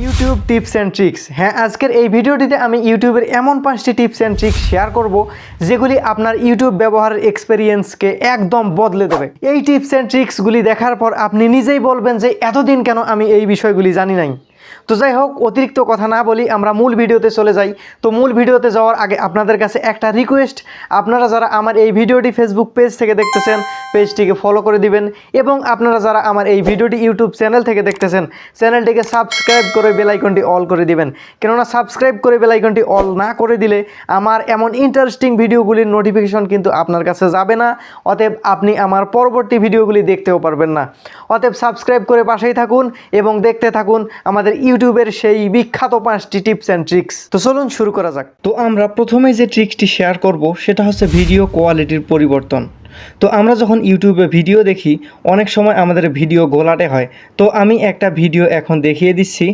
YouTube tips and tricks. হ্যাঁ, আজকের এই ভিডিওটিতে আমি ইউটিউবের এমন 5টি টিপস অ্যান্ড ট্রিক্স শেয়ার করব যেগুলি আপনার ইউটিউব ব্যবহারের এক্সপেরিয়েন্সকে একদম বদলে দেবে। এই টিপস অ্যান্ড ট্রিক্সগুলি দেখার পর আপনি নিজেই বলবেন যে এতদিন কেন আমি এই বিষয়গুলি জানি নাই। তো যাই হোক, অতিরিক্ত কথা না বলি, আমরা মূল ভিডিওতে চলে যাই। তো মূল ভিডিওতে যাওয়ার আগে আপনাদের কাছে একটা রিকোয়েস্ট, আপনারা যারা আমার এই ভিডিওটি ফেসবুক পেজ থেকে দেখতেছেন পেজটিকে ফলো করে দিবেন, এবং আপনারা যারা আমার এই ভিডিওটি ইউটিউব চ্যানেল থেকে দেখতেছেন চ্যানেলটিকে সাবস্ক্রাইব করে বেল আইকনটি অল করে দিবেন। কেননা সাবস্ক্রাইব করে বেল আইকনটি অল না করে দিলে আমার এমন ইন্টারেস্টিং ভিডিওগুলির নোটিফিকেশন কিন্তু আপনার কাছে যাবে না, অতএব আপনি আমার পরবর্তী ভিডিওগুলি দেখতেও পারবেন না। অতএব সাবস্ক্রাইব করে পাশেই থাকুন এবং দেখতে থাকুন আমাদের ইউটিউবের সেই বিখ্যাত 5টি টিপস অ্যান্ড ট্রিক্স। তো চলুন শুরু করা যাক। তো আমরা প্রথমে যে ট্রিক্সটি শেয়ার করব সেটা হচ্ছে ভিডিও কোয়ালিটির পরিবর্তন। তো আমরা যখন ইউটিউবে ভিডিও দেখি অনেক সময় আমাদের ভিডিও ঘোলাটে হয়। তো আমি একটা ভিডিও এখন দেখিয়ে দিচ্ছি।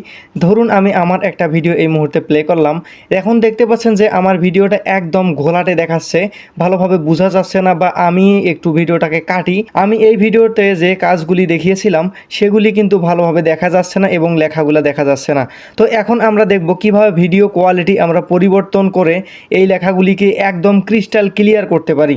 ধরুন আমি আমার একটা ভিডিও এই মুহূর্তে প্লে করলাম। এখন দেখতে পাচ্ছেন যে আমার ভিডিওটা একদম ঘোলাটে দেখাচ্ছে, ভালোভাবে বোঝা যাচ্ছে না, বা আমি একটু ভিডিওটাকে কাটি। আমি এই ভিডিওতে যে কাজগুলি দেখিয়েছিলাম সেগুলি কিন্তু ভালোভাবে দেখা যাচ্ছে না এবং লেখাগুলো দেখা যাচ্ছে না। তো এখন আমরা দেখব কিভাবে ভিডিও কোয়ালিটি আমরা পরিবর্তন করে এই লেখাগুলিকে একদম ক্রিস্টাল ক্লিয়ার করতে পারি।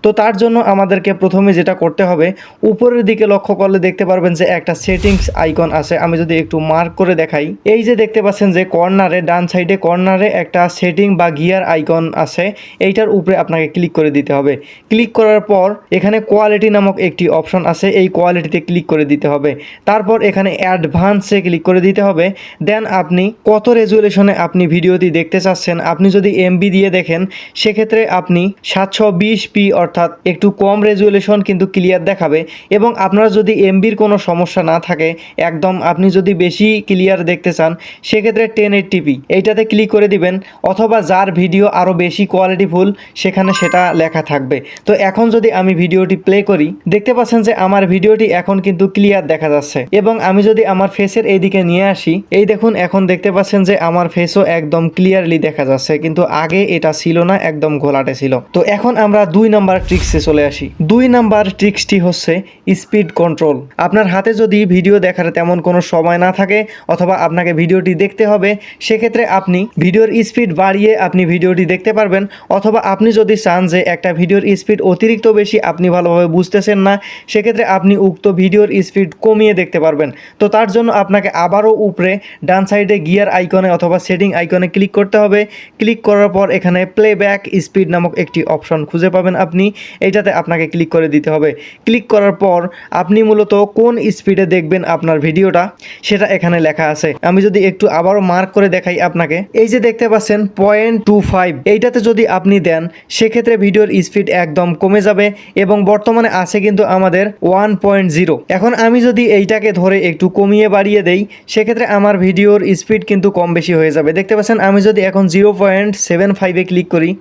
তো তার জন্য আমাদেরকে প্রথমে যেটা করতে হবে, উপরের দিকে লক্ষ্য করলে দেখতে পারবেন যে একটা সেটিংস আইকন আছে। আমি যদি একটু মার্ক করে দেখাই, এই যে দেখতে পাচ্ছেন যে কর্নারে, ডান সাইডে কর্নারে একটা সেটিং বা গিয়ার আইকন আছে, এইটার উপরে আপনাকে ক্লিক করে দিতে হবে। ক্লিক করার পর এখানে কোয়ালিটি নামক একটি অপশন আছে, এই কোয়ালিটিতে ক্লিক করে দিতে হবে। তারপর এখানে অ্যাডভান্সে ক্লিক করে দিতে হবে। দেন আপনি কত রেজুলেশনে আপনি ভিডিওটি দেখতে চাচ্ছেন, আপনি যদি এমবি দিয়ে দেখেন সেক্ষেত্রে আপনি 720p অর্থাৎ একটু কম রেজুলেশন কিন্তু ক্লিয়ার দেখাবে। এবং আপনার যদি এমবির কোনো সমস্যা না থাকে, একদম আপনি যদি বেশি ক্লিয়ার দেখতে চান সেক্ষেত্রে 1080p এইটাতে ক্লিক করে দিবেন, অথবা যার ভিডিও আরও বেশি কোয়ালিটিফুল সেখানে সেটা লেখা থাকবে। তো এখন যদি আমি ভিডিওটি প্লে করি, দেখতে পাচ্ছেন যে আমার ভিডিওটি এখন কিন্তু ক্লিয়ার দেখা যাচ্ছে। এবং আমি যদি আমার ফেসের এইদিকে নিয়ে আসি, এই দেখুন এখন দেখতে পাচ্ছেন যে আমার ফেসও একদম ক্লিয়ারলি দেখা যাচ্ছে, কিন্তু আগে এটা ছিল না, একদম ঘোলাটে ছিল। তো এখন আমরা 2 নাম্বার ট্রিক্সে চলে আসি। 2 নাম্বার ট্রিক্সটি হচ্ছে স্পিড কন্ট্রোল। আপনার হাতে যদি ভিডিও দেখার তেমন কোনো সময় না থাকে, অথবা আপনাকে ভিডিওটি দেখতে হবে, সেক্ষেত্রে আপনি ভিডিওর স্পিড বাড়িয়ে আপনি ভিডিওটি দেখতে পারবেন। অথবা আপনি যদি চান যে একটা ভিডিওর স্পিড অতিরিক্ত বেশি, আপনি ভালোভাবে বুঝতেছেন না, সেক্ষেত্রে আপনি উক্ত ভিডিওর স্পিড কমিয়ে দেখতে পারবেন। তো তার জন্য আপনাকে আবারও উপরে ডান সাইডে গিয়ার আইকনে অথবা সেটিং আইকনে ক্লিক করতে হবে। ক্লিক করার পর এখানে প্লেব্যাক স্পিড নামক একটি অপশন খুঁজে পাবেন আপনি, এইটাতে আপনাকে ক্লিক করে দিতে হবে। ক্লিক করার পর আপনি মূলত কোন স্পিডে দেখবেন আপনার ভিডিওটা সেটা এখানে লেখা আছে। আমি যদি একটু আবারও মার্ক করে দেখাই আপনাকে, এই যে দেখতে পাচ্ছেন 0.25, এইটাতে যদি আপনি দেন সেক্ষেত্রে ভিডিওর স্পিড একদম কমে যাবে, এবং বর্তমানে আছে কিন্তু আমাদের 1.0। এখন আমি যদি এইটাকে ধরে একটু কমিয়ে বাড়িয়ে দেই সেক্ষেত্রে আমার ভিডিওর স্পিড কিন্তু কম বেশি হয়ে যাবে। দেখতে পাচ্ছেন আমি যদি এখন 0.75-এ ক্লিক করি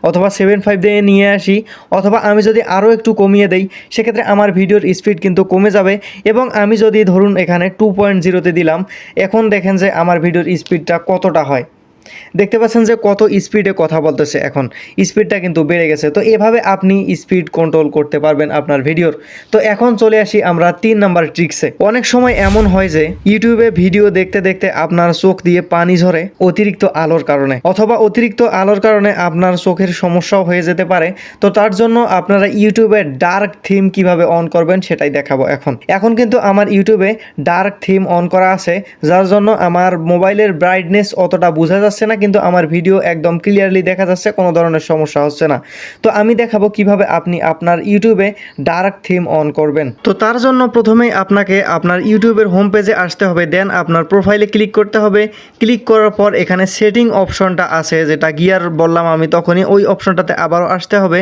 অথবা 75 দিয়ে নিয়ে আসি, অথবা আমি যদি আরও একটু কমিয়ে দেই সেক্ষেত্রে আমার ভিডিওর স্পিড কিন্তু কমে যাবে। এবং আমি যদি ধরুন এখানে 2.0-তে দিলাম, এখন দেখেন যে আমার ভিডিওর স্পিডটা কতটা হয়। দেখতে পাচ্ছেন যে কত স্পিডে কথা বলতেছে, এখন স্পিডটা কিন্তু বেড়ে গেছে। তো এভাবে আপনি স্পিড কন্ট্রোল করতে পারবেন আপনার ভিডিওর। তো এখন চলে আসি আমরা 3 নাম্বার ট্রিক্সে। অনেক সময় এমন হয় যে ইউটিউবে ভিডিও দেখতে দেখতে আপনার চোখ দিয়ে পানি ঝরে অতিরিক্ত আলোর কারণে, অথবা অতিরিক্ত আলোর কারণে আপনার চোখের সমস্যাও হয়ে যেতে পারে। তো তার জন্য আপনারা ইউটিউবে ডার্ক থিম কিভাবে অন করবেন সেটাই দেখাবো। এখন কিন্তু আমার ইউটিউবে ডার্ক থিম অন করা আছে, যার জন্য আমার মোবাইলের ব্রাইটনেস অতটা বোঝা যাচ্ছে না, কিন্তু আমার ভিডিও একদম ক্লিয়ারলি দেখা যাচ্ছে, কোনো ধরনের সমস্যা হচ্ছে না। তো আমি দেখাবো কিভাবে আপনি আপনার ইউটিউবে ডার্ক থিম অন করবেন। তো তার জন্য প্রথমেই আপনাকে আপনার ইউটিউবের হোম পেজে আসতে হবে, দেন আপনার প্রোফাইলে ক্লিক করতে হবে। ক্লিক করার পর এখানে সেটিং অপশনটা আছে, যেটা গিয়ার বললাম আমি তখনই, ওই অপশনটাতে আবারও আসতে হবে।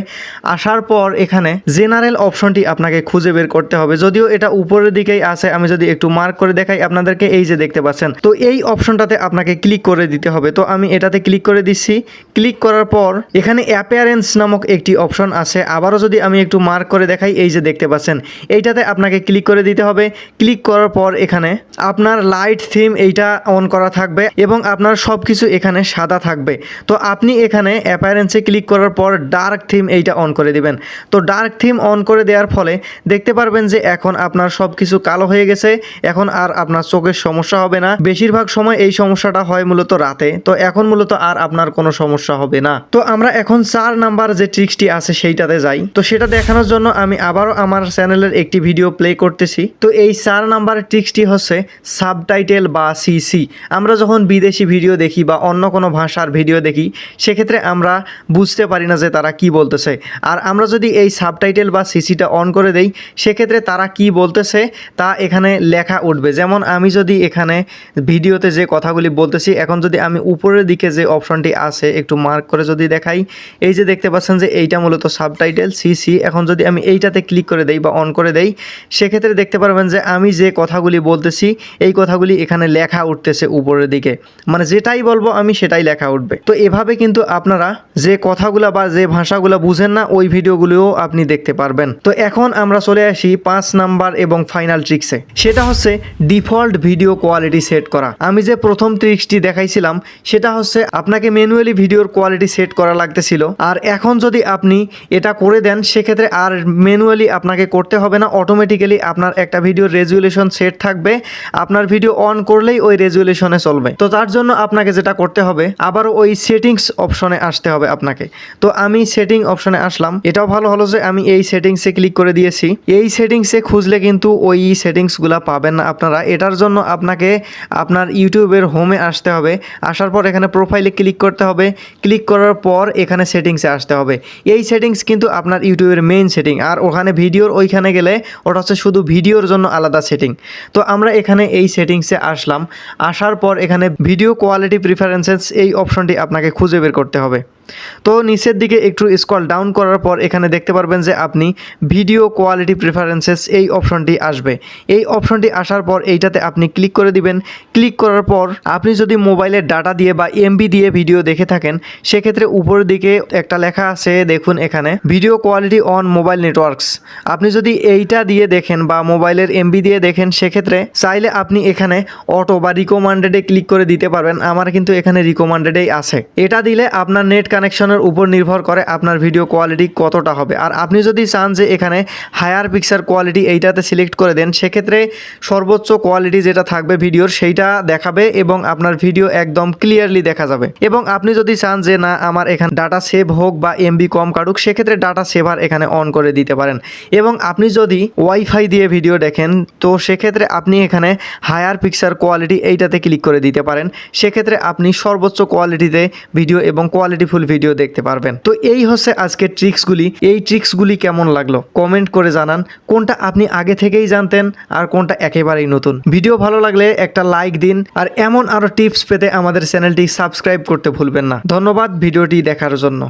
আসার পর এখানে জেনারেল অপশনটি আপনাকে খুঁজে বের করতে হবে, যদিও এটা উপরের দিকেই আছে। আমি যদি একটু মার্ক করে দেখাই আপনাদেরকে, এই যে দেখতে পাচ্ছেন, তো এই অপশনটাতে আপনাকে ক্লিক করে দিতে হবে। তো আমি এটাতে ক্লিক করে দিচ্ছি। ক্লিক করার পর এখানে অ্যাপিয়ারেন্স নামক একটি অপশন আছে। আবারও যদি আমি একটু মার্ক করে দেখাই, এই যে দেখতে পাচ্ছেন, এইটাতে আপনাকে ক্লিক করে দিতে হবে। ক্লিক করার পর এখানে আপনার লাইট থিম এইটা অন করা থাকবে এবং আপনার সব কিছু এখানে সাদা থাকবে। তো আপনি এখানে অ্যাপিয়ারেন্সে ক্লিক করার পর ডার্ক থিম এইটা অন করে দিবেন। তো ডার্ক থিম অন করে দেওয়ার ফলে দেখতে পারবেন যে এখন আপনার সব কিছু কালো হয়ে গেছে। এখন আর আপনার চোখের সমস্যা হবে না। বেশিরভাগ সময় এই সমস্যাটা হয় মূলত রাতে, তো এখন মূলত আর আপনার কোনো সমস্যা হবে না। তো আমরা এখন 4 নাম্বার যে ট্রিক্সটি আছে সেইটাতে যাই। তো সেটা দেখানোর জন্য আমি আবারও আমার চ্যানেলের একটি ভিডিও প্লে করতেছি। তো এই 4 নাম্বার ট্রিক্সটি হচ্ছে সাবটাইটেল বা সিসি। আমরা যখন বিদেশি ভিডিও দেখি বা অন্য কোনো ভাষার ভিডিও দেখি, সেক্ষেত্রে আমরা বুঝতে পারি না যে তারা কি বলতেছে। আর আমরা যদি এই সাবটাইটেল বা সিসিটা অন করে দেই, সেক্ষেত্রে তারা কি বলতেছে তা এখানে লেখা উঠবে। যেমন আমি যদি এখানে ভিডিওতে যে কথাগুলি বলতেছি, এখন যদি আমি উপরের দিকে যে অপশনটি আছে একটু মার্ক করে যদি দেখাই, এই যে দেখতে পাচ্ছেন যে এইটা মূলত সাবটাইটেল সিসি। এখন যদি আমি এইটাতে ক্লিক করে দেই বা অন করে দেই, সেক্ষেত্রে দেখতে পারবেন যে আমি যে কথাগুলি বলতেছি এই কথাগুলি এখানে লেখা উঠতেছে উপরের দিকে। মানে যেটাই বলবো আমি সেটাই লেখা উঠবে। তো এভাবে কিন্তু আপনারা যে কথাগুলো বা যে ভাষাগুলো বুঝেন না, ওই ভিডিওগুলোও আপনি দেখতে পারবেন। তো এখন আমরা চলে আসি 5 নাম্বার এবং ফাইনাল ট্রিক্সে। সেটা হচ্ছে ডিফল্ট ভিডিও কোয়ালিটি সেট করা। আমি যে প্রথম ট্রিক্সটি দেখাইছিলাম সেটা হচ্ছে আপনাকে ম্যানুয়ালি ভিডিওর কোয়ালিটি সেট করা লাগতেছিল। আর এখন যদি আপনি এটা করে দেন, সেক্ষেত্রে আর ম্যানুয়ালি আপনাকে করতে হবে না। অটোমেটিক্যালি আপনার একটা ভিডিওর রেজুলেশন সেট থাকবে। আপনার ভিডিও অন করলেই ওই রেজুলেশনে চলবে। তো তার জন্য আপনাকে যেটা করতে হবে, আবারও ওই সেটিংস অপশনে আসতে হবে আপনাকে। তো আমি সেটিং অপশনে আসলাম। এটাও ভালো হলো যে আমি এই সেটিংসে ক্লিক করে দিয়েছি। এই সেটিংসে খুঁজলে কিন্তু ওই সেটিংসগুলো পাবেন না আপনারা। এটার জন্য আপনাকে আপনার ইউটিউবের হোমে আসতে হবে। আসার পর এখানে প্রোফাইলে ক্লিক করতে হবে। ক্লিক করার পর এখানে সেটিংসে আসতে হবে। এই সেটিংস কিন্তু আপনার ইউটিউবের মেইন সেটিং। আর ওখানে ভিডিওর ওইখানে গেলে ওটা হচ্ছে শুধু ভিডিওর জন্য আলাদা সেটিং। তো আমরা এখানে এই সেটিংসে আসলাম। আসার পর এখানে ভিডিও কোয়ালিটি প্রিফারেন্সেস এই অপশনটি আপনাকে খুঁজে বের করতে হবে। তো নিচের দিকে একটু স্ক্রল ডাউন করার পর এখানে দেখতে পারবেন যে আপনি ভিডিও কোয়ালিটি প্রিফারেন্সেস এই অপশনটি আসবে। এই অপশনটি আসার পর এইটাতে আপনি ক্লিক করে দিবেন। ক্লিক করার পর আপনি যদি মোবাইলের ডাটা দিয়ে বা এমবি দিয়ে ভিডিও দেখে থাকেন, সেক্ষেত্রে উপরের দিকে একটা লেখা আছে, দেখুন এখানে video quality on mobile networks. আপনি যদি এইটা দিয়ে দেখেন বা মোবাইলের এমবি দিয়ে দেখেন, সেক্ষেত্রে চাইলে আপনি এখানে অটো বা রিকমান্ডেডে ক্লিক করে দিতে পারবেন। আমার কিন্তু এখানে রিকমান্ডেডেই আছে। এটা দিলে আপনার নেট কানেকশনের উপর নির্ভর করে আপনার ভিডিও কোয়ালিটি কতটা হবে। আর আপনি যদি চান যে এখানে হায়ার পিকচার কোয়ালিটি এইটাতে সিলেক্ট করে দেন, সেক্ষেত্রে সর্বোচ্চ কোয়ালিটি যেটা থাকবে ভিডিওর সেইটা দেখাবে এবং আপনার ভিডিও একদম ক্লিয়ারলি দেখা যাবে। এবং আপনি যদি চান যে না আমার এখানে ডাটা সেভ হোক বা এমবি কম কাটুক, সেক্ষেত্রে ডাটা সেভার এখানে অন করে দিতে পারেন। এবং আপনি যদি ওয়াইফাই দিয়ে ভিডিও দেখেন, তো সেক্ষেত্রে আপনি এখানে হায়ার পিকচার কোয়ালিটি এইটাতে ক্লিক করে দিতে পারেন। সেক্ষেত্রে আপনি সর্বোচ্চ কোয়ালিটিতে ভিডিও এবং কোয়ালিটিফুল ভিডিও দেখতে পারবেন। তো এই হচ্ছে আজকের ট্রিক্সগুলি। এই ট্রিক্সগুলি কেমন লাগলো কমেন্ট করে জানান। কোনটা আপনি আগে থেকেই জানতেন আর কোনটা একেবারেই নতুন। ভিডিও ভালো লাগলে একটা লাইক দিন। আর এমন আরও টিপস পেতে আমাদের চ্যানেলটি সাবস্ক্রাইব করতে ভুলবেন না। ধন্যবাদ ভিডিওটি দেখার জন্য।